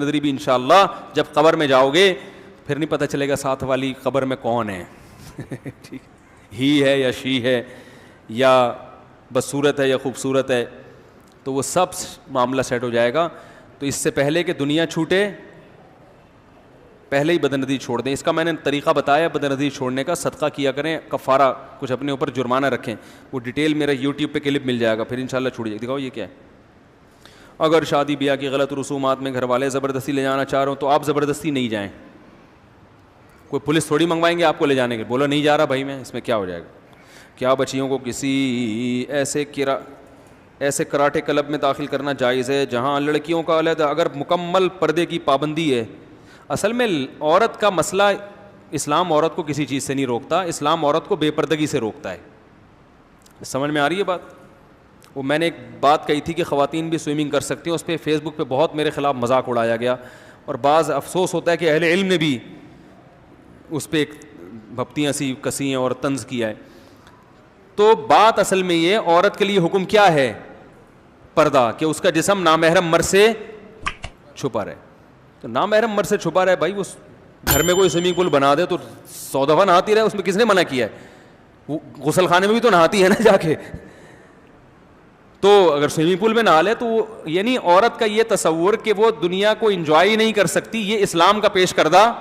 نظری بھی انشاءاللہ جب قبر میں جاؤ گے پھر نہیں پتہ چلے گا ساتھ والی قبر میں کون ہے ٹھیک ہی ہے یا شی ہے یا بدصورت ہے یا خوبصورت ہے, تو وہ سب معاملہ سیٹ ہو جائے گا. تو اس سے پہلے کہ دنیا چھوٹے پہلے ہی بدنظری چھوڑ دیں. اس کا میں نے طریقہ بتایا بدنظری چھوڑنے کا. صدقہ کیا کریں, کفارہ کچھ اپنے اوپر جرمانہ رکھیں, وہ ڈیٹیل میرا یوٹیوب پہ کلپ مل جائے گا, پھر انشاءاللہ چھوڑ جائے. دکھاؤ یہ کیا ہے. اگر شادی بیاہ کی غلط رسومات میں گھر والے زبردستی لے جانا چاہ رہے ہو تو آپ زبردستی نہیں جائیں. کوئی پولیس تھوڑی منگوائیں گے آپ کو لے جانے کے. بولو نہیں جا رہا بھائی میں, اس میں کیا ہو جائے گا. کیا بچیوں کو کسی ایسے کراٹے کلب میں داخل کرنا جائز ہے جہاں لڑکیوں کا علیحدہ اگر مکمل پردے کی پابندی ہے؟ اصل میں عورت کا مسئلہ, اسلام عورت کو کسی چیز سے نہیں روکتا, اسلام عورت کو بے پردگی سے روکتا ہے. سمجھ میں آ رہی ہے بات؟ وہ میں نے ایک بات کہی تھی کہ خواتین بھی سوئمنگ کر سکتی ہیں, اس پہ فیس بک پہ بہت میرے خلاف مذاق اڑایا گیا, اور بعض افسوس ہوتا ہے کہ اہل علم نے بھی اس پہ ایک بھپتیاں سی کسی ہیں اور طنز کیا ہے. تو بات اصل میں یہ, عورت کے لیے حکم کیا ہے؟ پردہ, کہ اس کا جسم نامحرم مرد سے چھپا رہے. تو نامحرم مرد سے چھپا رہے بھائی, اس گھر میں کوئی سوئمنگ پول بنا دے تو 100 دفعہ نہاتی رہے, اس میں کس نے منع کیا ہے؟ غسل خانے میں بھی تو نہاتی ہے نا جا کے. تو اگر سوئمنگ پول میں نہا لے تو یعنی عورت کا یہ تصور کہ وہ دنیا کو انجوائے نہیں کر سکتی, یہ اسلام کا پیش کردہ.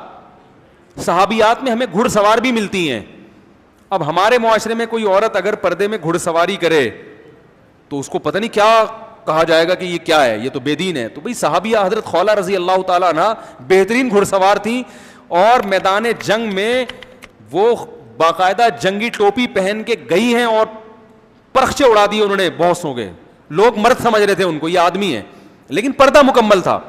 صحابیات میں ہمیں گھڑ سوار بھی ملتی ہیں. اب ہمارے معاشرے میں کوئی عورت اگر پردے میں گھڑ سواری کرے تو اس کو پتہ نہیں کیا کہا جائے گا کہ یہ کیا ہے, یہ تو بے دین ہے. تو بھئی صحابیہ حضرت خولہ رضی اللہ تعالیٰ عنہ بہترین گھڑ سوار تھیں, اور میدان جنگ میں وہ باقاعدہ جنگی ٹوپی پہن کے گئی ہیں اور پرخچے اڑا دیے انہوں نے بہت سو گئے. لوگ مرد سمجھ رہے تھے ان کو, یہ آدمی ہے, لیکن پردہ مکمل تھا.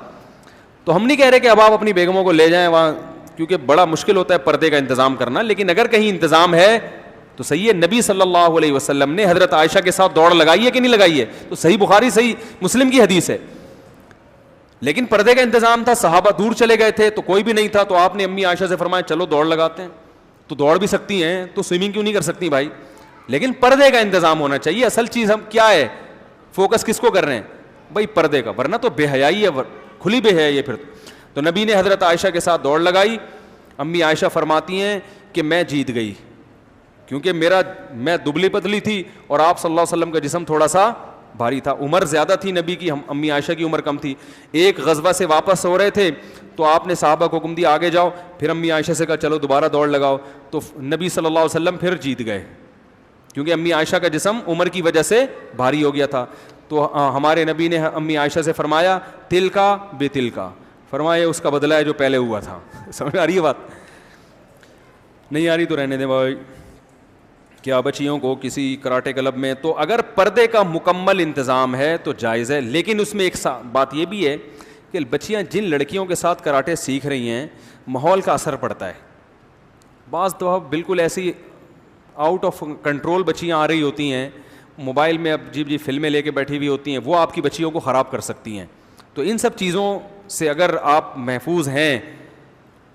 تو ہم نہیں کہہ رہے کہ اب آپ اپنی بیگموں کو لے جائیں وہاں, کیونکہ بڑا مشکل ہوتا ہے پردے کا انتظام کرنا, لیکن اگر کہیں انتظام ہے تو صحیح ہے. نبی صلی اللہ علیہ وسلم نے حضرت عائشہ کے ساتھ دوڑ لگائی ہے کہ نہیں لگائی ہے؟ تو صحیح بخاری صحیح مسلم کی حدیث ہے. لیکن پردے کا انتظام تھا, صحابہ دور چلے گئے تھے تو کوئی بھی نہیں تھا, تو آپ نے امی عائشہ سے فرمایا چلو دوڑ لگاتے ہیں. تو دوڑ بھی سکتی ہیں تو سوئمنگ کیوں نہیں کر سکتی بھائی؟ لیکن پردے کا انتظام ہونا چاہیے. اصل چیز ہم کیا ہے, فوکس کس کو کر رہے ہیں بھائی؟ پردے کا. ورنہ تو بے حیائی ہے, کھلی بے حیائی ہے پھر. تو نبی نے حضرت عائشہ کے ساتھ دوڑ لگائی. امی عائشہ فرماتی ہیں کہ میں جیت گئی, کیونکہ میں دبلی پتلی تھی اور آپ صلی اللہ علیہ وسلم کا جسم تھوڑا سا بھاری تھا. عمر زیادہ تھی نبی کی, امی عائشہ کی عمر کم تھی. ایک غزوہ سے واپس ہو رہے تھے تو آپ نے صحابہ کو حکم دیا آگے جاؤ, پھر امی عائشہ سے کہا چلو دوبارہ دوڑ لگاؤ. تو نبی صلی اللہ علیہ وسلم پھر جیت گئے, کیونکہ امی عائشہ کا جسم عمر کی وجہ سے بھاری ہو گیا تھا. تو ہمارے نبی نے امی عائشہ سے فرمایا تل کا بے تل کا, فرمایا اس کا بدلہ ہے جو پہلے ہوا تھا. سمجھ آ رہی ہے بات؟ نہیں آ رہی تو رہنے دیں بھائی. کیا بچیوں کو کسی کراٹے کلب میں, تو اگر پردے کا مکمل انتظام ہے تو جائز ہے, لیکن اس میں ایک بات یہ بھی ہے کہ بچیاں جن لڑکیوں کے ساتھ کراٹے سیکھ رہی ہیں ماحول کا اثر پڑتا ہے. بعض تو بالکل ایسی آؤٹ آف کنٹرول بچیاں آ رہی ہوتی ہیں, موبائل میں اب جی فلمیں لے کے بیٹھی ہوئی ہوتی ہیں, وہ آپ کی بچیوں کو خراب کر سکتی ہیں. تو ان سب چیزوں سے اگر آپ محفوظ ہیں,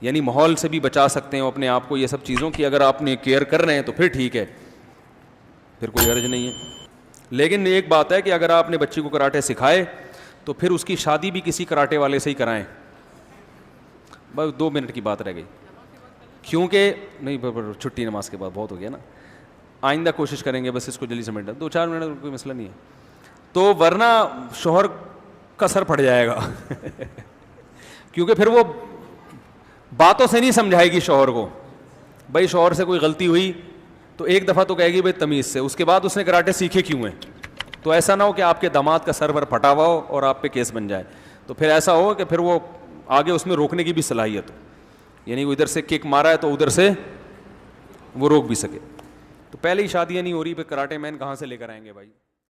یعنی ماحول سے بھی بچا سکتے ہیں اپنے آپ کو, یہ سب چیزوں کی اگر آپ نے کیئر کر رہے ہیں تو پھر ٹھیک ہے, پھر کوئی حرج نہیں ہے. لیکن ایک بات ہے کہ اگر آپ نے بچی کو کراٹے سکھائے تو پھر اس کی شادی بھی کسی کراٹے والے سے ہی کرائیں. بس 2 منٹ کی بات رہ گئی, کیونکہ نہیں چھٹی نماز کے بعد بہت ہو گیا نا, آئندہ کوشش کریں گے بس اس کو جلدی سمیٹنا, 2-4 منٹ کوئی مسئلہ نہیں ہے. تو ورنہ شوہر کا سر پھٹ جائے گا کیونکہ پھر وہ باتوں سے نہیں سمجھائے گی شوہر کو. بھائی شوہر سے کوئی غلطی ہوئی تو ایک دفعہ تو کہے گی بھائی تمیز سے, اس کے بعد اس نے کراٹے سیکھے کیوں ہیں. تو ایسا نہ ہو کہ آپ کے داماد کا سر پر پھٹا ہوا ہو اور آپ پہ کیس بن جائے. تو پھر ایسا ہو کہ پھر وہ آگے اس میں روکنے کی بھی صلاحیت ہو, یعنی وہ ادھر سے کک مارا ہے تو ادھر سے وہ روک بھی سکے. تو پہلے ہی شادیاں نہیں ہو رہی, پھر کراٹے مین کہاں سے لے کر آئیں گے بھائی؟